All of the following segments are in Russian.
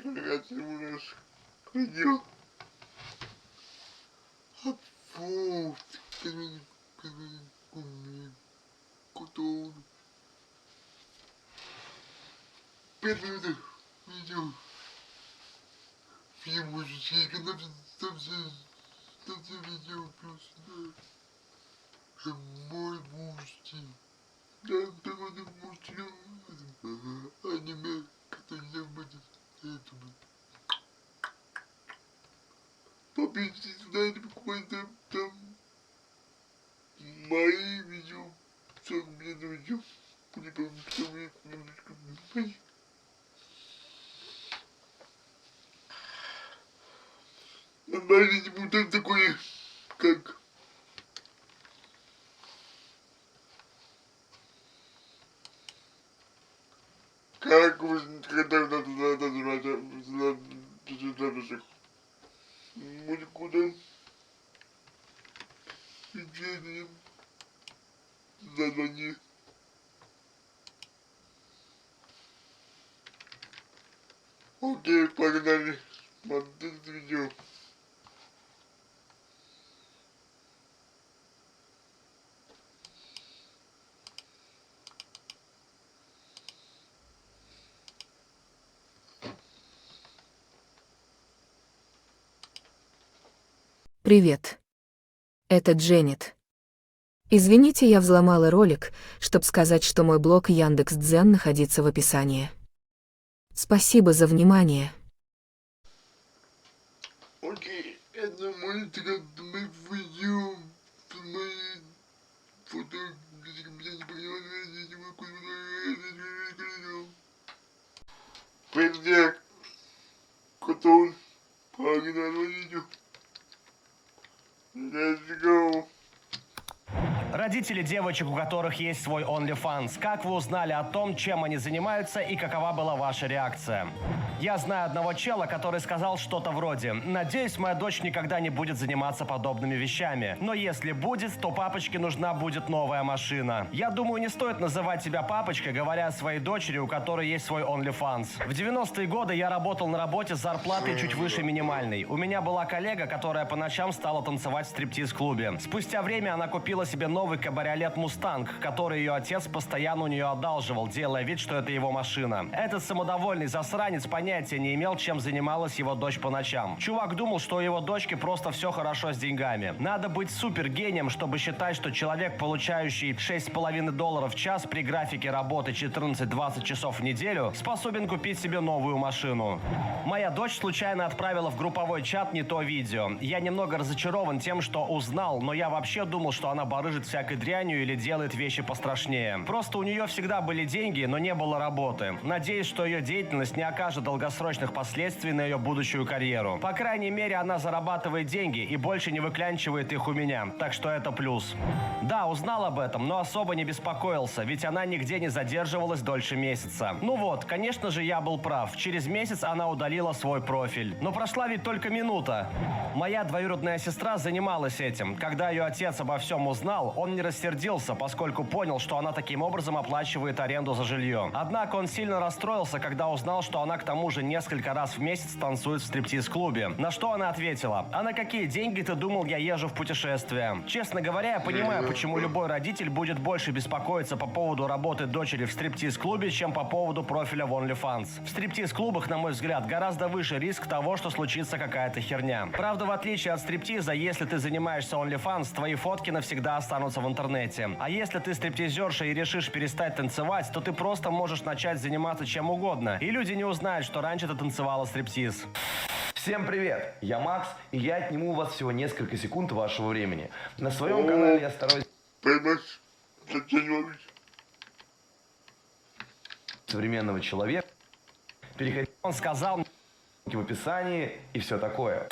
Рогатый мурашек. Ходил. А фу. Котон. 5 минут. Видео. Фильм мужички. Там все видео просто. Мой мужчина. Да, такой мужчина. Аниме, который будет этому. Победите сюда, не покупайте там мои видео. Все, мне видео. Не помню, что мне немножко. Нормально не будет такое, как... Как вы когда называется мультикуда печеньем название. Окей, погнали. Смотрите видео. Привет. Это Дженнет. Извините, я взломала ролик, чтобы сказать, что мой блог Яндекс.Дзен находится в описании. Спасибо за внимание. Окей, это мультик, мы видео, мои фото, Привет, Котон, погнали видео. Let's go. Родители девочек, у которых есть свой OnlyFans, как вы узнали о том, чем они занимаются и какова была ваша реакция? Я знаю одного чела, который сказал что-то вроде: «Надеюсь, моя дочь никогда не будет заниматься подобными вещами. Но если будет, то папочке нужна будет новая машина». Я думаю, не стоит называть себя папочкой, говоря о своей дочери, у которой есть свой OnlyFans. В 90-е годы я работал на работе с зарплатой чуть выше минимальной. У меня была коллега, которая по ночам стала танцевать в стриптиз-клубе. Спустя время она купила себе новый кабриолет «Мустанг», который ее отец постоянно у нее одалживал, делая вид, что это его машина. Этот самодовольный засранец понятия не имел, чем занималась его дочь по ночам. Чувак думал, что у его дочки просто все хорошо с деньгами. Надо быть супергением, чтобы считать, что человек, получающий $6,5 в час при графике работы 14-20 часов в неделю, способен купить себе новую машину. Моя дочь случайно отправила в групповой чат не то видео. Я немного разочарован тем, что узнал, но я вообще думал, что она барыжит всякой дрянью или делает вещи пострашнее. Просто у нее всегда были деньги, но не было работы. Надеюсь, что ее деятельность не окажет долгосрочных последствий на ее будущую карьеру. По крайней мере, она зарабатывает деньги и больше не выклянчивает их у меня, так что это плюс. Да, узнал об этом, но особо не беспокоился, ведь она нигде не задерживалась дольше месяца. Ну вот, конечно же, я был прав. Через месяц она удалила свой профиль. Но прошла ведь только минута. Моя двоюродная сестра занималась этим. Когда ее отец обо всем узнал, он не рассердился, поскольку понял, что она таким образом оплачивает аренду за жилье. Однако он сильно расстроился, когда узнал, что она к тому же несколько раз в месяц танцует в стриптиз-клубе. На что она ответила: «А на какие деньги ты думал, я езжу в путешествие?» Честно говоря, я понимаю, почему любой родитель будет больше беспокоиться по поводу работы дочери в стриптиз-клубе, чем по поводу профиля в OnlyFans. В стриптиз-клубах, на мой взгляд, гораздо выше риск того, что случится какая-то херня. Правда, в отличие от стриптиза, если ты занимаешься OnlyFans, твои фотки навсегда останутся в интернете. А если ты стриптизерша и решишь перестать танцевать, то ты просто можешь начать заниматься чем угодно, и люди не узнают, что раньше ты танцевала стриптиз. Всем привет, я Макс, и я отниму у вас всего несколько секунд вашего времени. На своем канале я стараюсь современного человека. Переходите, Он сказал мне в описании и все такое.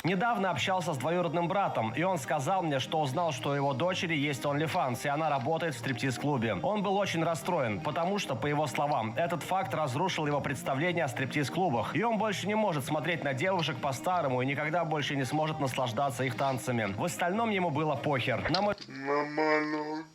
Недавно общался с двоюродным братом, и он сказал мне, что узнал, что у его дочери есть OnlyFans, и она работает в стриптиз-клубе. Он был очень расстроен, потому что, по его словам, этот факт разрушил его представление о стриптиз-клубах, и он больше не может смотреть на девушек по-старому и никогда больше не сможет наслаждаться их танцами. В остальном ему было похер. На мой... Нормально.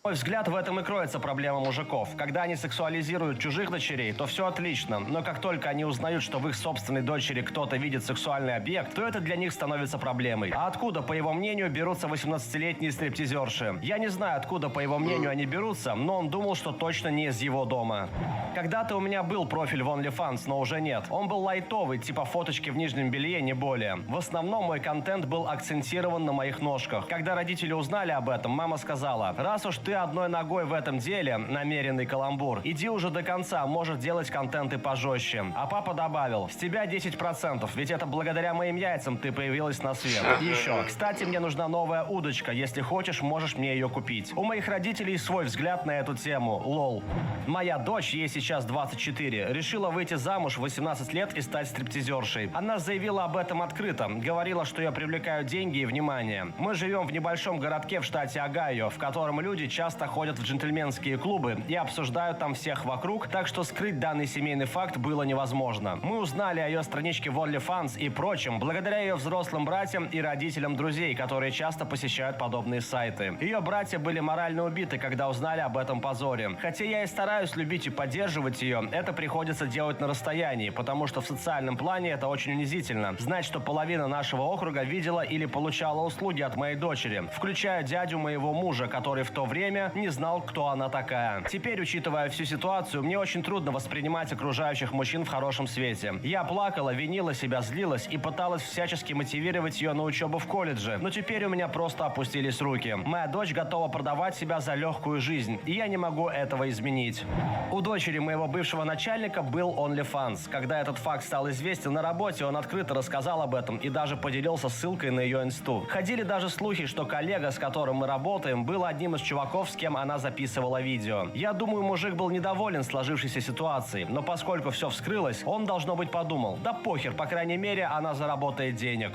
мой взгляд, в этом и кроется проблема мужиков. Когда они сексуализируют чужих дочерей, то все отлично. Но как только они узнают, что в их собственной дочери кто-то видит сексуальный объект, то это для них становится проблемой. А откуда, по его мнению, берутся 18-летние стриптизерши? Я не знаю, откуда, по его мнению, они берутся, но он думал, что точно не из его дома. Когда-то у меня был профиль в OnlyFans, но уже нет. Он был лайтовый, типа фоточки в нижнем белье, не более. В основном мой контент был акцентирован на моих ножках. Когда родители узнали об этом, мама сказала: раз уж ты одной ногой в этом деле, намеренный каламбур, иди уже до конца, может делать контент и пожестче. А папа добавил: с тебя 10%, ведь это благодаря моим яйцам ты появилась на свет. Еще, кстати, мне нужна новая удочка, если хочешь, можешь мне ее купить. У моих родителей свой взгляд на эту тему, лол. Моя дочь, ей сейчас 24, решила выйти замуж в 18 лет и стать стриптизершей. Она заявила об этом открыто, говорила, что ее привлекают деньги и внимание. Мы живем в небольшом городке в штате Огайо, в котором люди часто ходят в джентльменские клубы и обсуждают там всех вокруг, так что скрыть данный семейный факт было невозможно. Мы узнали о ее страничке в OnlyFans и прочем благодаря ее взрослым братьям и родителям друзей, которые часто посещают подобные сайты. Ее братья были морально убиты, когда узнали об этом позоре. Хотя я и стараюсь любить и поддерживать ее, это приходится делать на расстоянии, потому что в социальном плане это очень унизительно. Знать, что половина нашего округа видела или получала услуги от моей дочери, включая дядю моего мужа, который в то время не знал, кто она такая. Теперь, учитывая всю ситуацию, мне очень трудно воспринимать окружающих мужчин в хорошем свете. Я плакала, винила себя, злилась и пыталась всячески мотивировать ее на учебу в колледже, но теперь у меня просто опустились руки. Моя дочь готова продавать себя за легкую жизнь, и я не могу этого изменить. У дочери моего бывшего начальника был OnlyFans. Когда этот факт стал известен на работе, он открыто рассказал об этом и даже поделился ссылкой на ее инсту. Ходили даже слухи, что коллега, с которым мы работаем, был одним из чуваков, с кем она записывала видео. Я думаю, мужик был недоволен сложившейся ситуацией, но поскольку все вскрылось, он, должно быть, подумал: да похер, по крайней мере, она заработает денег.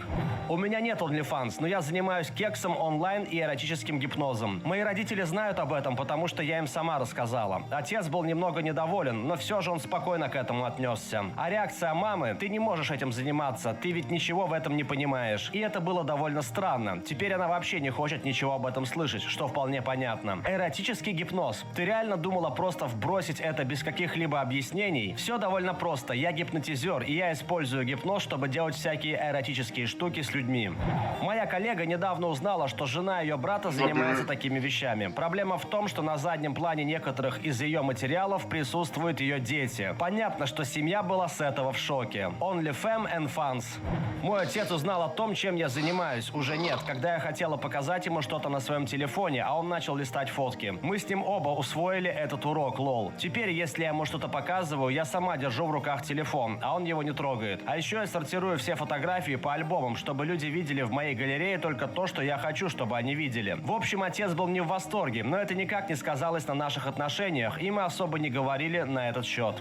У меня нет OnlyFans, но я занимаюсь кексом онлайн и эротическим гипнозом. Мои родители знают об этом, потому что я им сама рассказала. Отец был немного недоволен, но все же он спокойно к этому отнесся. А реакция мамы: ты не можешь этим заниматься, ты ведь ничего в этом не понимаешь. И это было довольно странно. Теперь она вообще не хочет ничего об этом слышать, что вполне понятно. Эротический гипноз. Ты реально думала просто вбросить это без каких-либо объяснений? Все довольно просто. Я гипнотизер, и я использую гипноз, чтобы делать всякие эротические штуки с людьми. Моя коллега недавно узнала, что жена ее брата занимается такими вещами. Проблема в том, что на заднем плане некоторых из ее материалов присутствуют ее дети. Понятно, что семья была с этого в шоке. OnlyFam and Fans. Мой отец узнал о том, чем я занимаюсь. Уже нет, когда я хотела показать ему что-то на своем телефоне, а он начал листать фотки. Мы с ним оба усвоили этот урок, лол. Теперь, если я ему что-то показываю, я сама держу в руках телефон, а он его не трогает. А еще я сортирую все фотографии по альбомам, чтобы люди видели в моей галерее только то, что я хочу, чтобы они видели. В общем, отец был не в восторге, но это никак не сказалось на наших отношениях, и мы особо не говорили на этот счет.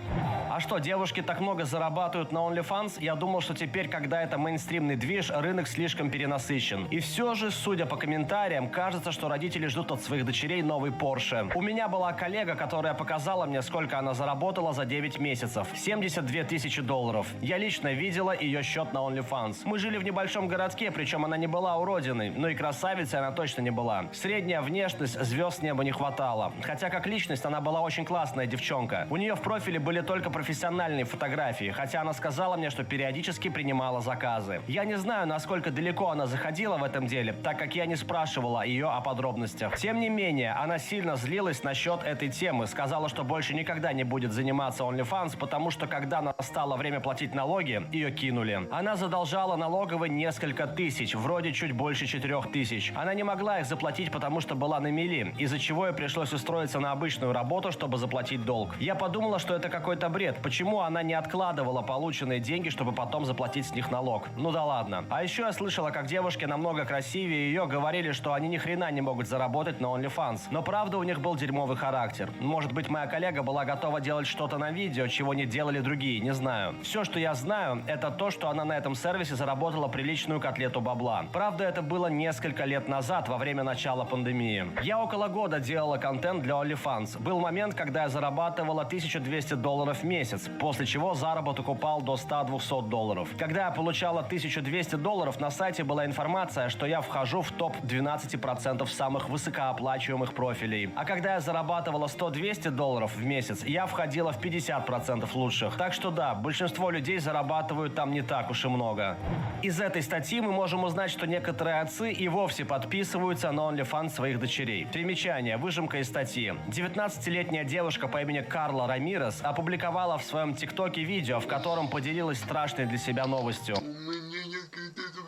А что, девушки так много зарабатывают на OnlyFans? Я думал, что теперь, когда это мейнстримный движ, рынок слишком перенасыщен. И все же, судя по комментариям, кажется, что родители ждут от своих дочерей новый Porsche. У меня была коллега, которая показала мне, сколько она заработала за 9 месяцев. 72 тысячи долларов. Я лично видела ее счет на OnlyFans. Мы жили в небольшом городке, причем она не была уродиной, но и красавицей она точно не была. Средняя внешность, звезд с неба не хватало. Хотя как личность она была очень классная девчонка. У нее в профиле были только профессиональные фотографии, хотя она сказала мне, что периодически принимала заказы. Я не знаю, насколько далеко она заходила в этом деле, так как я не спрашивала ее о подробностях. Тем не менее, она сильно злилась насчет этой темы, сказала, что больше никогда не будет заниматься OnlyFans, потому что когда настало время платить налоги, ее кинули. Она задолжала налоговой несколько тысяч, вроде чуть больше 4 тысяч. Она не могла их заплатить, потому что была на мели, из-за чего ей пришлось устроиться на обычную работу, чтобы заплатить долг. Я подумала, что это какой-то бред. Почему она не откладывала полученные деньги, чтобы потом заплатить с них налог? Ну да ладно. А еще я слышала, как девушки намного красивее ее говорили, что они ни хрена не могут заработать на OnlyFans. Но правда, у них был дерьмовый характер. Может быть, моя коллега была готова делать что-то на видео, чего не делали другие, не знаю. Все, что я знаю, это то, что она на этом сервисе заработала приличную котлету бабла. Правда, это было несколько лет назад, во время начала пандемии. Я около года делала контент для OnlyFans. Был момент, когда я зарабатывала 1200 долларов в месяц, после чего заработок упал до 100-200 долларов. Когда я получала 1200 долларов, на сайте была информация, что я вхожу в топ 12% самых высокооплачиваемых рекламируемых профилей. А когда я зарабатывала $100-200 в месяц, я входила в 50% лучших. Так что да, большинство людей зарабатывают там не так уж и много. Из этой статьи мы можем узнать, что некоторые отцы и вовсе подписываются на OnlyFans своих дочерей. Примечание, выжимка из статьи. 19-летняя девушка по имени Карла Рамирес опубликовала в своем ТикТоке видео, в котором поделилась страшной для себя новостью. У меня нет критериев,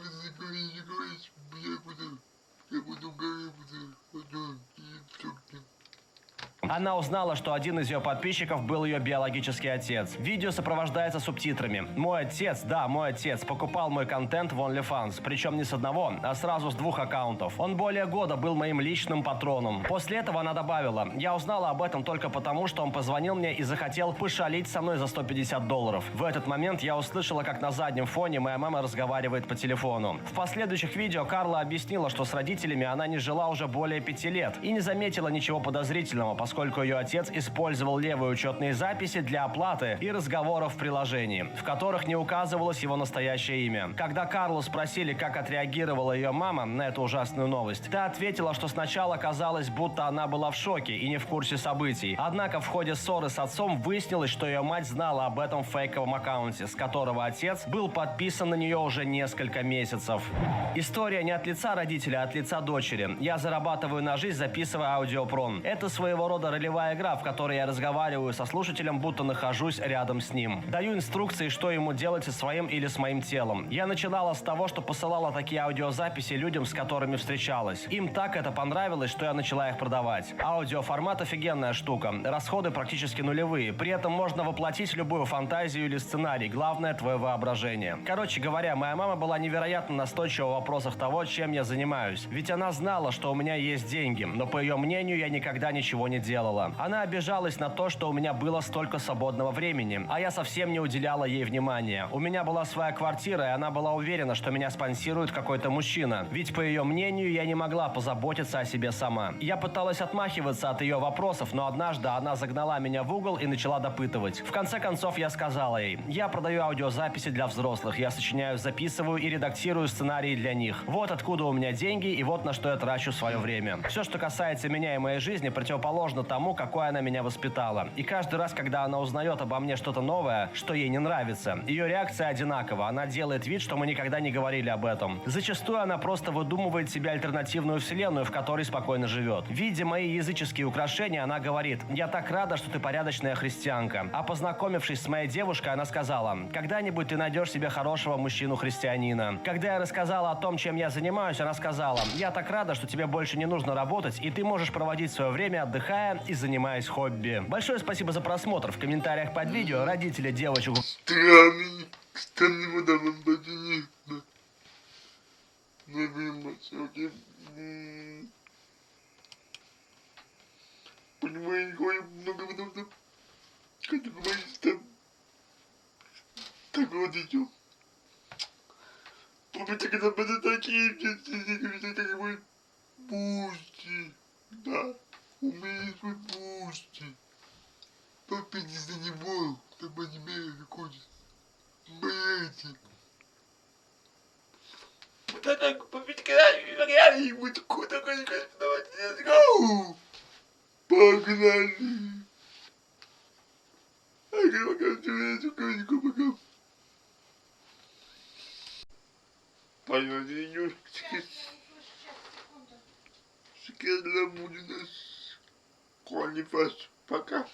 я буду говорить, Она узнала, что один из ее подписчиков был ее биологический отец. Видео сопровождается субтитрами. Мой отец, покупал мой контент в OnlyFans. Причем не с одного, а сразу с 2 аккаунтов. Он более года был моим личным патроном. После этого она добавила: я узнала об этом только потому, что он позвонил мне и захотел пошалить со мной за $150. В этот момент я услышала, как на заднем фоне моя мама разговаривает по телефону. В последующих видео Карла объяснила, что с родителями она не жила уже более 5 лет и не заметила ничего подозрительного, поскольку ее отец использовал левые учетные записи для оплаты и разговоров в приложении, в которых не указывалось его настоящее имя. Когда Карлу спросили, как отреагировала ее мама на эту ужасную новость, та ответила, что сначала казалось, будто она была в шоке и не в курсе событий. Однако в ходе ссоры с отцом выяснилось, что ее мать знала об этом фейковом аккаунте, с которого отец был подписан на нее уже несколько месяцев. История не от лица родителя, а от лица дочери. Я зарабатываю на жизнь, записывая аудиопром. Это своего рода ролевая игра, в которой я разговариваю со слушателем, будто нахожусь рядом с ним. Даю инструкции, что ему делать со своим или с моим телом. Я начинала с того, что посылала такие аудиозаписи людям, с которыми встречалась. Им так это понравилось, что я начала их продавать. Аудиоформат офигенная штука. Расходы практически нулевые. При этом можно воплотить любую фантазию или сценарий. Главное — твое воображение. Короче говоря, моя мама была невероятно настойчива в вопросах того, чем я занимаюсь. Ведь она знала, что у меня есть деньги, но по ее мнению я никогда ничего не делала. Она обижалась на то, что у меня было столько свободного времени, а я совсем не уделяла ей внимания. У меня была своя квартира, и она была уверена, что меня спонсирует какой-то мужчина. Ведь по ее мнению я не могла позаботиться о себе сама. Я пыталась отмахиваться от ее вопросов, но однажды она загнала меня в угол и начала допытывать. В конце концов я сказала ей: я продаю аудиозаписи для взрослых, я сочиняю, записываю и редактирую сценарии для них. Вот откуда у меня деньги и вот на что я трачу свое время. Все, что касается меня и моей жизни, противоположно тому, какой она меня воспитала. И каждый раз, когда она узнает обо мне что-то новое, что ей не нравится, ее реакция одинакова. Она делает вид, что мы никогда не говорили об этом. Зачастую она просто выдумывает себе альтернативную вселенную, в которой спокойно живет. Видя мои языческие украшения, она говорит: я так рада, что ты порядочная христианка. А познакомившись с моей девушкой, она сказала: когда-нибудь ты найдешь себе хорошего мужчину-христианина. Когда я рассказала о том, чем я занимаюсь, она сказала: я так рада, что тебе больше не нужно работать, и ты можешь проводить свое время, отдыхая и занимаясь хобби. Большое спасибо за просмотр. В комментариях под видео родители девочек... Странный вода вам не окей. Понимаю, никакой много воды. Как ты говоришь, там... Так вот идем. Помните, когда были такие, как бы... Пусти. Да. У меня есть свой пусти. Папе не за него, там аниме выходит. Блядь. Вот это, попить когда и вот куда let's go. Погнали. Пойдем, идешь. Секрет для будет нас. Пока.